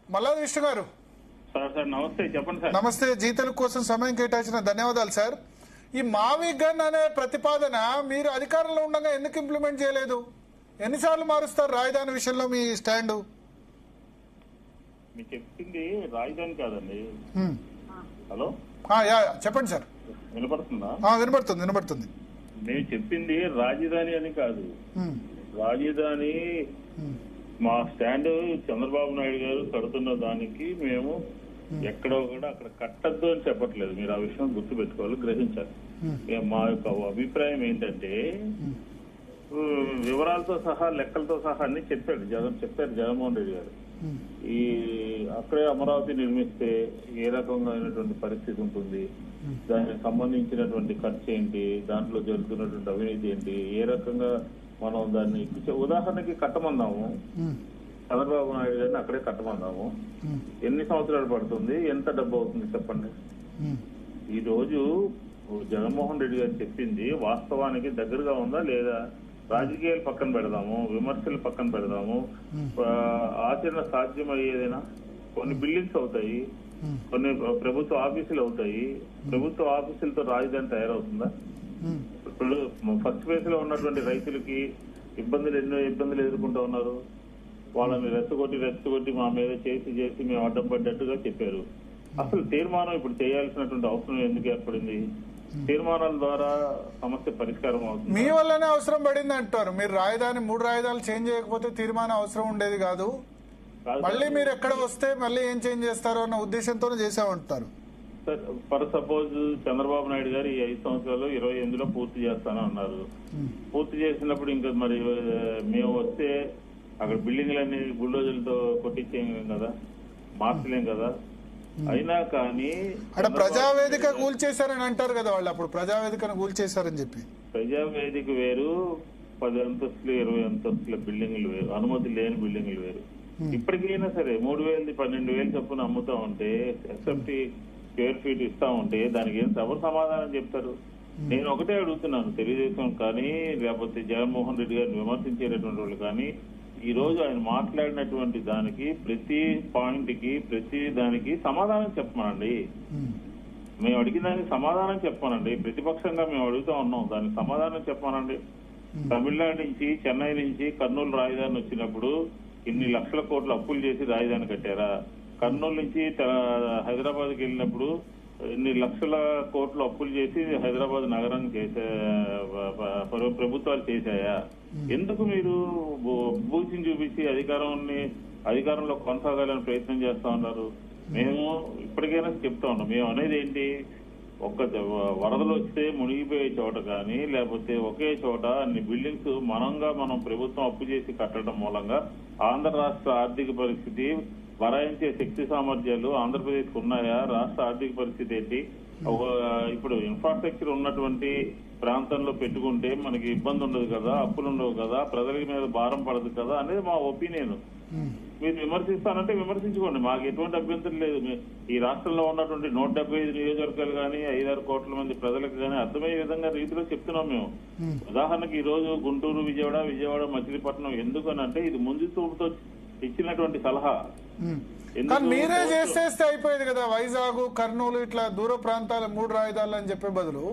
మల్లాది విష్ణు గారు. సార్ నమస్తే, చెప్పండి సార్. నమస్తే. జీతల కోసం సమయం కేటాయించిన ధన్యవాదాలు సార్. ఈ మావి గన్ అనే ప్రతిపాదన మీరు అధికారంలో ఉండగా ఎందుకు ఇంప్లిమెంట్ చేయలేదు? ఎన్నిసార్లు మారుస్తారు రాజధాని విషయంలో మీ స్టాండు? మీరు చెప్పింది రాజధాని కాదండి. హలో, చెప్పండి సార్. వినపడుతుందా? వినపడుతుంది. మేము చెప్పింది రాజధాని అని కాదు. రాజధాని మా స్టాండ్ చంద్రబాబు నాయుడు గారు కడుతున్న దానికి మేము ఎక్కడో కూడా అక్కడ కట్టద్దు అని చెప్పట్లేదు. మీరు ఆ విషయం గుర్తు పెట్టుకోవాలి, గ్రహించాలి. మా యొక్క అభిప్రాయం ఏంటంటే వివరాలతో సహా లెక్కలతో సహా అన్ని చెప్పారు జగన్మోహన్ రెడ్డి గారు. ఈ అక్కడే అమరావతి నిర్మిస్తే ఏ రకంగా పరిస్థితి ఉంటుంది, దానికి సంబంధించినటువంటి ఖర్చు ఏంటి, దాంట్లో జరుగుతున్నటువంటి అవినీతి ఏంటి, ఏ రకంగా మనం దాన్ని ఉదాహరణకి కట్టమందాము, చంద్రబాబు నాయుడు గారిని అక్కడే కట్టమందాము, ఎన్ని సంవత్సరాలు పడుతుంది, ఎంత డబ్బు అవుతుంది చెప్పండి. ఈ రోజు జగన్మోహన్ రెడ్డి గారు చెప్పింది వాస్తవానికి దగ్గరగా ఉందా లేదా? రాజకీయాలు పక్కన పెడదాము, విమర్శలు పక్కన పెడదాము, ఆచరణ సాధ్యమయ్యేదైనా కొన్ని బిల్డింగ్స్ అవుతాయి, కొన్ని ప్రభుత్వ ఆఫీసులు అవుతాయి. ప్రభుత్వ ఆఫీసులతో రాజధాని తయారవుతుందా? ఇప్పుడు ఫస్ట్ ఫేజ్ లో ఉన్నటువంటి రైతులకి ఎన్నో ఇబ్బందులు ఎదుర్కొంటూ ఉన్నారు. వాళ్ళని రెచ్చగొట్టి మా మీద చేసి మేము అడ్డం పడ్డట్టుగా చెప్పారు. అసలు తీర్మానం ఇప్పుడు చేయాల్సినటువంటి అవసరం ఎందుకు ఏర్పడింది? తీర్మానాల ద్వారా సమస్య పరిష్కారం అవుతుంది. మీ వల్లనే అవసరం పడింది అంటారు. మీరు మూడు రాజధానులు చేంజ్ చేయకపోతే తీర్మానం అవసరం ఉండేది కాదు. మళ్ళీ మీరు ఎక్కడ వస్తే మళ్ళీ ఏం చేంజ్ చేస్తారో అన్న ఉద్దేశంతోనే చేసామంటారు. Sir, for suppose Chandrababu Naidu గారు ఈ 5 సంవత్సరాలు 28లో పూర్తి చేస్తానని అన్నారు. పూర్తి చేసినప్పుడు ఇంకా మరి మేము వస్తే అక్కడ బిల్డింగ్లన్నీ బుల్డోజర్లతో కొట్టించేం కదా, మార్చలేం కదా. అయినా కానీ అక్కడ ప్రజావేదిక కూల్చేశారని అంటారు కదా వాళ్ళు. అప్పుడు ప్రజావేదికను కూల్చేశారని చెప్పి ప్రజావేదిక వేరు, 10 అంతస్తులు 20 అంతస్తుల బిల్డింగ్లు వేరు, అనుమతి లేని బిల్డింగ్లు వేరు. ఇప్పటికైనా సరే 3,000 12,000 చొప్పున అమ్ముతా ఉంటే, ఎస్ఎఫ్టీ స్క్వేర్ ఫీట్ ఇస్తా ఉంటే దానికి ఎవరు సమాధానం చెప్తారు? నేను ఒకటే అడుగుతున్నాను, తెలుగుదేశం కానీ లేకపోతే జగన్మోహన్ రెడ్డి గారిని విమర్శించేటటువంటి వాళ్ళు కానీ ఈ రోజు ఆయన మాట్లాడినటువంటి దానికి ప్రతి పాయింట్ కి ప్రతి దానికి సమాధానం చెప్పమనండి. మేము అడిగిన దానికి సమాధానం చెప్పమనండి. ప్రతిపక్షంగా మేము అడుగుతా ఉన్నాం, దానికి సమాధానం చెప్పమనండి. తమిళనాడు నుంచి, చెన్నై నుంచి కర్నూలు రాజధాని వచ్చినప్పుడు ఇన్ని లక్షల కోట్ల అప్పులు చేసి రాజధాని కట్టారా? కర్నూలు నుంచి హైదరాబాద్కి వెళ్ళినప్పుడు ఇన్ని లక్షల కోట్లు అప్పులు చేసి హైదరాబాద్ నగరం ప్రభుత్వాలు చేశాయా? ఎందుకు మీరు బూచిని చూపించి అధికారంలో కొనసాగాలని ప్రయత్నం చేస్తా ఉన్నారు? మేము ఇప్పటికైనా చెప్తా ఉన్నాం, మేము అనేది ఏంటి, వరదలు వస్తే మునిగిపోయే చోట కానీ లేకపోతే ఒకే చోట అన్ని బిల్డింగ్స్ మనం ప్రభుత్వం అప్పు చేసి కట్టడం మూలంగా ఆంధ్ర రాష్ట్ర ఆర్థిక పరిస్థితి, భరాయించే శక్తి సామర్థ్యాలు ఆంధ్రప్రదేశ్ ఉన్నాయా? రాష్ట్ర ఆర్థిక పరిస్థితి ఏంటి? ఇప్పుడు ఇన్ఫ్రాస్ట్రక్చర్ ఉన్నటువంటి ప్రాంతంలో పెట్టుకుంటే మనకి ఇబ్బంది ఉండదు కదా, అప్పులు ఉండవు కదా, ప్రజల మీద భారం పడదు కదా అనేది మా ఒపీనియన్. మీరు విమర్శిస్తానంటే విమర్శించుకోండి, మాకు ఎటువంటి అభ్యంతరం లేదు. ఈ రాష్ట్రంలో ఉన్నటువంటి 175 నియోజకవర్గాలు కానీ 5-6 కోట్ల మంది ప్రజలకు కానీ అర్థమయ్యే విధంగా రీతిలో చెప్తున్నాం మేము. ఉదాహరణకి ఈ రోజు గుంటూరు, విజయవాడ, మచిలీపట్నం ఎందుకనంటే ఇది ముందు చూపుతో ఇచ్చినటువంటి సలహా. మీరే చేసేస్తే అయిపోయేది కదా, వైజాగ్, కర్నూలు ఇట్లా దూర ప్రాంతాల 3 రాజధానులు అని చెప్పే బదులు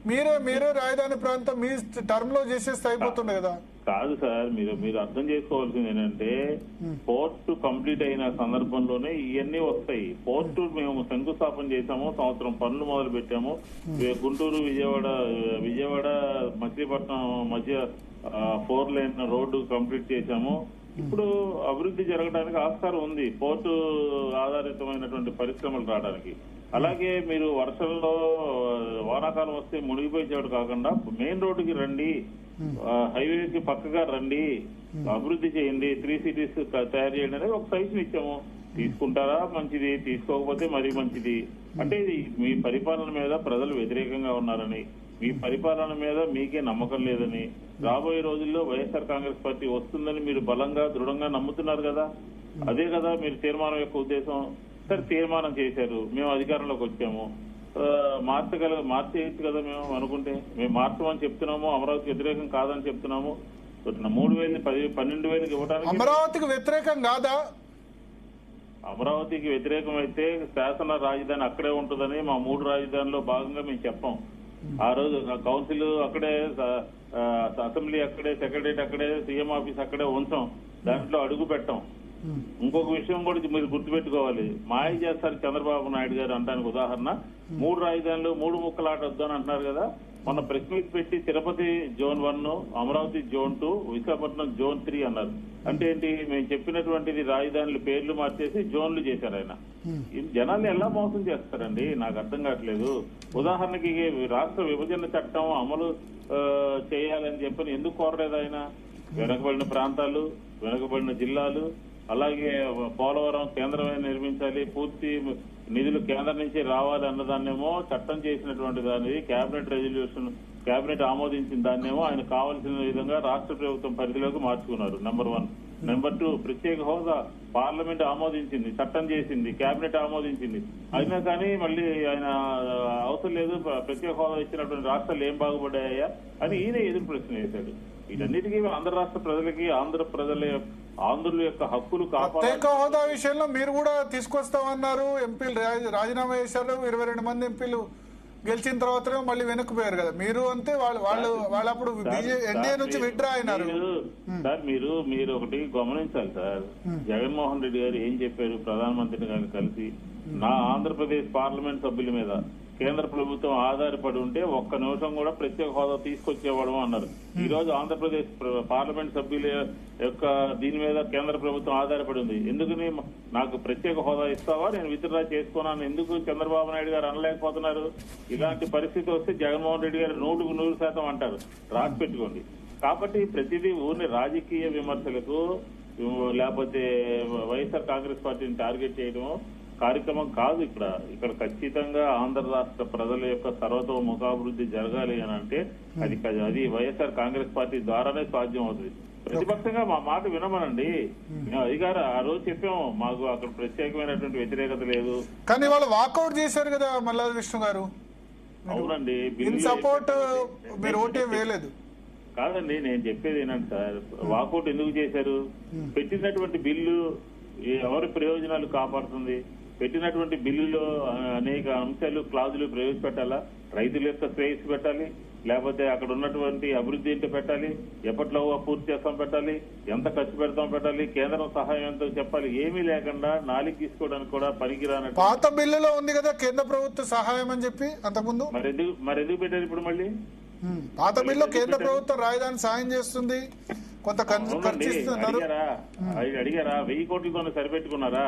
మీరే రాజధాని ప్రాంతం మీ టర్మ్ లో చేసేస్తే అయిపోతుండే కదా. కాదు సార్, మీరు అర్థం చేసుకోవాల్సింది ఏంటంటే పోర్టు కంప్లీట్ అయిన సందర్భంలోనే ఇవన్నీ వస్తాయి. పోర్టు మేము శంకుస్థాపన చేశాము, సంవత్సరం పనులు మొదలు పెట్టాము. గుంటూరు, విజయవాడ మచిలీపట్నం మధ్య 4 లేన్ రోడ్డు కంప్లీట్ చేశాము. ఇప్పుడు అభివృద్ధి జరగడానికి ఆస్కారం ఉంది, పోర్టు ఆధారితమైనటువంటి పరిశ్రమలు రావడానికి. అలాగే మీరు వర్షంలో వానాకాలం వస్తే మునిగిపోయే చోటు కాకుండా మెయిన్ రోడ్డుకి రండి, హైవేకి పక్కగా రండి, అభివృద్ధి చేయండి, 3 సిటీస్ తయారు చేయండి అనేది ఒక సజెషన్ ఇచ్చాము. తీసుకుంటారా మంచిది, తీసుకోకపోతే మరీ మంచిది. అంటే ఇది మీ పరిపాలన మీద ప్రజలు వ్యతిరేకంగా ఉన్నారని, మీ పరిపాలన మీద మీకే నమ్మకం లేదని, రాబోయే రోజుల్లో వైఎస్ఆర్ కాంగ్రెస్ పార్టీ వస్తుందని మీరు బలంగా దృఢంగా నమ్ముతున్నారు కదా. అదే కదా మీరు తీర్మానం యొక్క ఉద్దేశం. సరే, తీర్మానం చేశారు, మేము అధికారంలోకి వచ్చాము, మార్చేయచ్చు కదా. మేము అనుకుంటే మేము మార్చమని చెప్తున్నాము, అమరావతికి వ్యతిరేకం కాదని చెప్తున్నాము. 3,000 12,000 ఇవ్వడానికి అమరావతికి వ్యతిరేకం కాదా? అమరావతికి వ్యతిరేకమైతే శాసన రాజధాని అక్కడే ఉంటుందని మా 3 రాజధానిలో భాగంగా మేము చెప్పాం. ఆ రోజు కౌన్సిల్ అక్కడే, అసెంబ్లీ అక్కడే, సెక్రటరియట్ అక్కడే, సీఎం ఆఫీస్ అక్కడే ఉంచాం. దాంట్లో అడుగు పెట్టాం. ఇంకొక విషయం కూడా మీరు గుర్తుపెట్టుకోవాలి. మాయ చేస్తారు చంద్రబాబు నాయుడు గారు అంటానికి ఉదాహరణ 3 రాజధానులు 3 ముక్కలాట వద్దని అంటున్నారు కదా. మొన్న ప్రెస్ మీట్ పెట్టి Tirupati zone 1, Amaravati zone 2, Visakhapatnam zone 3 అన్నారు. అంటే ఏంటి? మేము చెప్పినటువంటిది రాజధానుల పేర్లు మార్చేసి జోన్లు చేశారు ఆయన. జనాల్ని ఎలా మోసం చేస్తారండి? నాకు అర్థం కావట్లేదు. ఉదాహరణకి రాష్ట్ర విభజన చట్టం అమలు చేయాలని చెప్పని ఎందుకు కోరలేదు ఆయన? వెనుకబడిన ప్రాంతాలు, వెనుకబడిన జిల్లాలు, అలాగే పోలవరం కేంద్రమే నిర్మించాలి, పూర్తి నిధులు కేంద్రం నుంచి రావాలి అన్నదాన్నేమో చట్టం చేసినటువంటి దాన్ని కేబినెట్ ఆమోదించిన దాన్నేమో ఆయన కావాల్సిన విధంగా రాష్ట్ర ప్రభుత్వం పరిధిలోకి మార్చుకున్నారు. నెంబర్ 1. నెంబర్ 2, ప్రత్యేక హోదా పార్లమెంట్ ఆమోదించింది, చట్టం చేసింది, కేబినెట్ ఆమోదించింది. అయినా కానీ మళ్ళీ ఆయన అవసరం లేదు, ప్రత్యేక హోదా ఇచ్చినటువంటి రాష్ట్రాలు ఏం బాగుపడ్డాయా అని ఈయన ఎదురు ప్రశ్న వేశాడు. వీటన్నిటికీ ఆంధ్ర రాష్ట్ర ప్రజలకి, ఆంధ్రుల యొక్క హక్కులు ప్రత్యేక హోదా విషయంలో మీరు కూడా తీసుకొస్తామన్నారు. ఎంపీలు రాజీనామా చేశారు. 22 మంది ఎంపీలు గెలిచిన తర్వాత మళ్ళీ వెనక్కిపోయారు కదా. మీరు అంతే, వాళ్ళు అప్పుడు ఎన్డీఏ నుంచి విత్డ్రా అయినారు. సార్ మీరు ఒకటి గమనించాలి సార్. జగన్మోహన్ రెడ్డి గారు ఏం చెప్పారు? ప్రధానమంత్రి గారిని కలిసి నా ఆంధ్రప్రదేశ్ పార్లమెంట్ సభ్యుల మీద కేంద్ర ప్రభుత్వం ఆధారపడి ఉంటే ఒక్క నిమిషం కూడా ప్రత్యేక హోదా తీసుకొచ్చేవాడు అన్నారు. ఈ రోజు ఆంధ్రప్రదేశ్ పార్లమెంట్ సభ్యుల యొక్క దీని మీద కేంద్ర ప్రభుత్వం ఆధారపడి ఉంది. ఎందుకని నాకు ప్రత్యేక హోదా ఇస్తావా, నేను విత్డ్రా చేసుకున్నాను ఎందుకు చంద్రబాబు నాయుడు గారు అనలేకపోతున్నారు? ఇలాంటి పరిస్థితి వస్తే జగన్మోహన్ రెడ్డి గారు 100% అంటారు. రాసి పెట్టుకోండి. కాబట్టి ప్రతిదీ ఊరిని రాజకీయ విమర్శలకు లేకపోతే వైఎస్ఆర్ కాంగ్రెస్ పార్టీని టార్గెట్ చేయడం కార్యక్రమం కాదు. ఇక్కడ ఖచ్చితంగా ఆంధ్ర రాష్ట్ర ప్రజల యొక్క సర్వతోముఖాభివృద్ధి జరగాలి అని అంటే అది వైఎస్ఆర్ కాంగ్రెస్ పార్టీ ద్వారానే సాధ్యం అవుతుంది. ప్రతిపక్షంగా మా మాట వినమనండి. అధికార ఆ రోజు చెప్పాము, మాకు అక్కడ ప్రత్యేకమైనటువంటి వ్యతిరేకత లేదు. కానీ వాళ్ళు వాకౌట్ చేశారు కదా మల్లాది విష్ణు గారు. అవునండి, సపోర్ట్ మీరు ఓటే వేయలేదు కాదండి. నేను చెప్పేది ఏంటంటే సార్, వాకౌట్ ఎందుకు చేశారు? పెట్టినటువంటి బిల్లు ఎవరి ప్రయోజనాలు కాపాడుతుంది? పెట్టినటువంటి బిల్లులో అనేక అంశాలు, క్లాజులు ప్రవేశపెట్టాలా? రైతుల యొక్క శ్రేయస్సు పెట్టాలి, లేకపోతే అక్కడ ఉన్నటువంటి అభివృద్ధి ఏంటో పెట్టాలి, ఎప్పట్లో పూర్తి చేస్తాం పెట్టాలి, ఎంత ఖర్చు పెడతాం పెట్టాలి, కేంద్రం సహాయం ఎంతో చెప్పాలి. ఏమీ లేకుండా నాలికి తీసుకోవడానికి కూడా పనికిరానట్టు పాత బిల్లులో ఉంది కదా కేంద్ర ప్రభుత్వ సహాయం అని చెప్పి అంతకుముందు. మరి ఎందుకు పెట్టారు ఇప్పుడు మళ్ళీ? పాత బిల్లు కేంద్ర ప్రభుత్వం రాజధాని సాయం చేస్తుంది, కొంత అడిగారా? 1000 కోట్లతో సరిపెట్టుకున్నారా?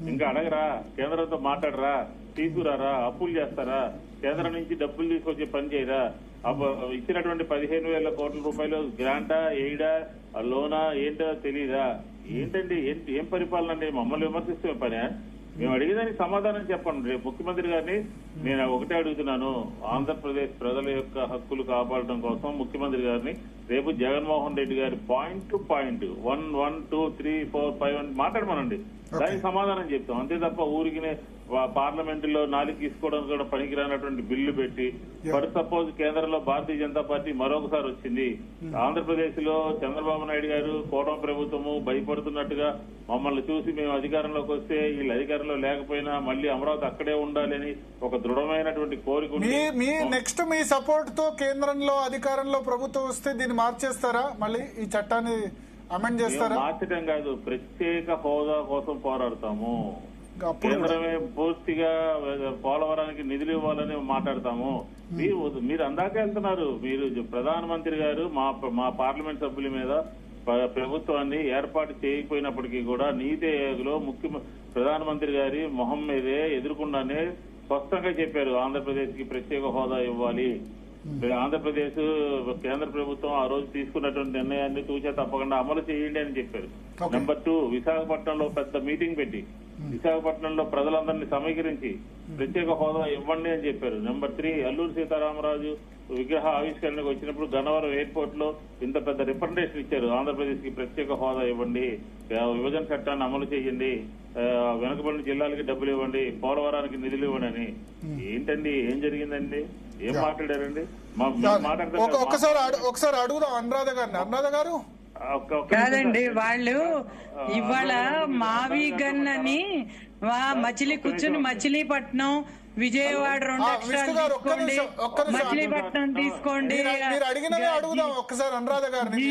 ఇంకా అడగరా? కేంద్రంతో మాట్లాడరా? తీసుకురారా? అప్పులు చేస్తారా? కేంద్రం నుంచి డబ్బులు తీసుకొచ్చే పని చేయరా? ఇచ్చినటువంటి 15,000 కోట్ల రూపాయలు గ్రాంటా, ఎయిడా, లోనా ఏంటో తెలీదా? ఏంటండి? ఏం పరిపాలన అండి? మమ్మల్ని విమర్శిస్తే పనే? మేము అడిగేదానికి సమాధానం చెప్పండి. రేపు ముఖ్యమంత్రి గారిని నేను ఒకటే అడుగుతున్నాను, ఆంధ్రప్రదేశ్ ప్రజల యొక్క హక్కులు కాపాడడం కోసం ముఖ్యమంత్రి గారిని రేపు జగన్మోహన్ రెడ్డి గారి పాయింట్ టు పాయింట్ 1, 1, 2, 3, 4, 5 మాట్లాడమనండి. దానికి సమాధానం చెప్తాం. అంతే తప్ప ఊరికి పార్లమెంటులో నాలుగు తీసుకోవడానికి కూడా పనికిరానటువంటి బిల్లు పెట్టి, ఫర్ సపోజ్ కేంద్రంలో భారతీయ జనతా పార్టీ మరొకసారి వచ్చింది, ఆంధ్రప్రదేశ్ లో చంద్రబాబు నాయుడు గారు కూటమి ప్రభుత్వము భయపడుతున్నట్టుగా మమ్మల్ని చూసి మేము అధికారంలోకి వస్తే వీళ్ళు అధికారంలో లేకపోయినా మళ్ళీ అమరావతి అక్కడే ఉండాలని ఒక దృఢమైనటువంటి కోరిక. మీ నెక్స్ట్ మీ సపోర్ట్ తో కేంద్రంలో అధికారంలో ప్రభుత్వం వస్తే దీన్ని మార్చేస్తారా? మళ్ళీ ఈ చట్టాన్ని అమెండ్ చేస్తారా? మార్చడం కాదు, ప్రత్యేక హోదా కోసం పోరాడతాము. కేంద్రమే పూర్తిగా పోలవరానికి నిధులు ఇవ్వాలని మాట్లాడతాము. మీరు అందాకే వెళ్తున్నారు. మీరు ప్రధానమంత్రి గారు మా పార్లమెంట్ సభ్యుల మీద ప్రభుత్వాన్ని ఏర్పాటు చేయకపోయినప్పటికీ కూడా నీతి ఆయోగ్లో ప్రధానమంత్రి గారి మొహం మీదే ఎదుర్కొండానే స్పష్టంగా చెప్పారు, ఆంధ్రప్రదేశ్ కి ప్రత్యేక హోదా ఇవ్వాలి. ఆంధ్రప్రదేశ్ కేంద్ర ప్రభుత్వం ఆ రోజు తీసుకున్నటువంటి నిర్ణయాన్ని తూచా తప్పకుండా అమలు చేయండి అని చెప్పారు. నెంబర్ 2, విశాఖపట్నంలో పెద్ద మీటింగ్ పెట్టి విశాఖపట్నంలో ప్రజలందరినీ సమీకరించి ప్రత్యేక హోదా ఇవ్వండి అని చెప్పారు. నెంబర్ 3, అల్లూరు సీతారామరాజు విగ్రహ ఆవిష్కరణకు వచ్చినప్పుడు గన్నవరం ఎయిర్పోర్ట్ లో ఇంత పెద్ద రిప్రజెంటేషన్ ఇచ్చారు, ఆంధ్రప్రదేశ్ కి ప్రత్యేక హోదా ఇవ్వండి, విభజన చట్టాన్ని అమలు చేయండి, వెనుకబడిన జిల్లాలకి డబ్బులు ఇవ్వండి, పోలవరానికి నిధులు ఇవ్వండి అని. ఏంటండి, ఏం జరిగిందండి? ఏం మాట్లాడారండి? ఒకసారి అడుగుదాం అనురాధ గారిని. అనురాధ గారు, కాదండి, వాళ్ళు ఇవాళ మావిగన్ అని మచిలీ కూర్చుని మచిలీపట్నం విజయవాడ 2 అక్షరాలు తీసుకోండి, మచిలీపట్నం తీసుకోండి. మీరు అడిగినవే అడుగుదాం ఒక్కసారి అనురాధ గారిని.